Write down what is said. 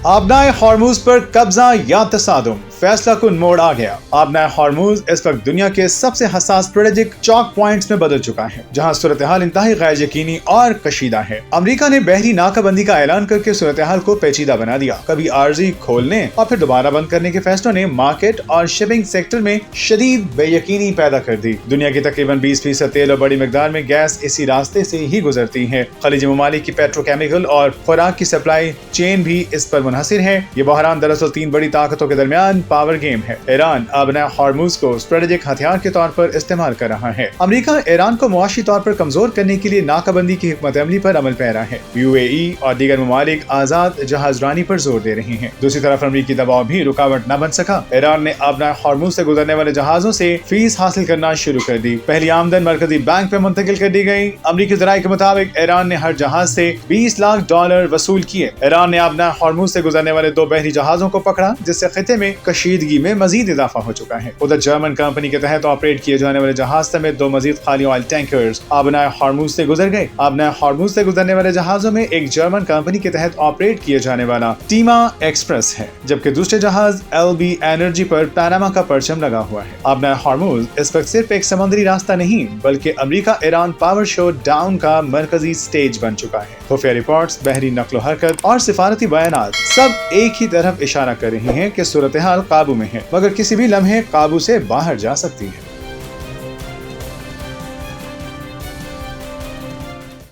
आबनाए Hormuz पर कब्जा या तसादुम, फैसला कुन मोड़ आ गया। आबनाए हॉर्मुज इस वक्त दुनिया के सबसे हसास स्ट्रेटेजिक चौक पॉइंट्स में बदल चुका है, जहां सूरत हाल इंतहाई गैर यकीनी और कशीदा है। अमेरिका ने बहरी नाकाबंदी का ऐलान करके सूरत हाल को पेचीदा बना दिया। कभी आर्जी खोलने और फिर दोबारा बंद करने के फैसलों ने मार्केट और शिपिंग सेक्टर में शदीद बेयकीनी पैदा कर दी। दुनिया की तकरीबन 20% तेल और बड़ी मिकदार में गैस इसी रास्ते से ही गुजरती है। खलीजी ममालिक की पेट्रोकेमिकल और खुराक की सप्लाई चेन भी इस पर मुनहसिर है। ये बहरान दरअसल 3 बड़ी ताकतों के दरमियान पावर गेम है। ईरान आबनाए हॉर्मुज को स्ट्रेटेजिक हथियार के तौर पर इस्तेमाल कर रहा है। अमेरिका ईरान को मुआशी तौर पर कमजोर करने के लिए नाकाबंदी की हिकमत अमली पर अमल पैरा है। यूएई और दीगर ममालिक आजाद जहाजरानी पर जोर दे रहे हैं। दूसरी तरफ अमरीकी दबाव भी रुकावट न बन सका। ईरान ने आबनाए हॉर्मुज से गुजरने वाले जहाजों से फीस हासिल करना शुरू कर दी। पहली आमदन मरकजी बैंक में मुंतकिल कर दी गई। अमरीकी ज़राए के मुताबिक ईरान ने हर जहाज से $20 लाख वसूल किए। ईरान ने आबनाए हॉर्मुज से गुजरने वाले 2 बहरी जहाजों को पकड़ा, जिससे खिते में कशीदगी में मजीद इजाफा हो चुका है। उधर जर्मन कंपनी के तहत ऑपरेट किए जाने वाले जहाज समेत 2 मजीद खाली ऑयल टैंकर्स आबनाए हॉर्मुज से गुजर गए। आबनाए हॉर्मुज से गुजरने वाले जहाजों में एक जर्मन कंपनी के तहत ऑपरेट किए जाने वाला टीमा एक्सप्रेस है, जबकि दूसरे जहाज LB एनर्जी पर पैनामा का परचम लगा हुआ है। आबनाए हॉर्मुज इस वक्त सिर्फ एक समुद्री रास्ता नहीं, बल्कि America Iran power show down का मरकजी स्टेज बन चुका है। खुफिया रिपोर्ट्स, बहरी नक्लो हरकत और सिफारती बयानात सब एक ही तरफ इशारा कर रहे हैं कि सूरत हाल काबू में है, मगर किसी भी लम्हे काबू से बाहर जा सकती है।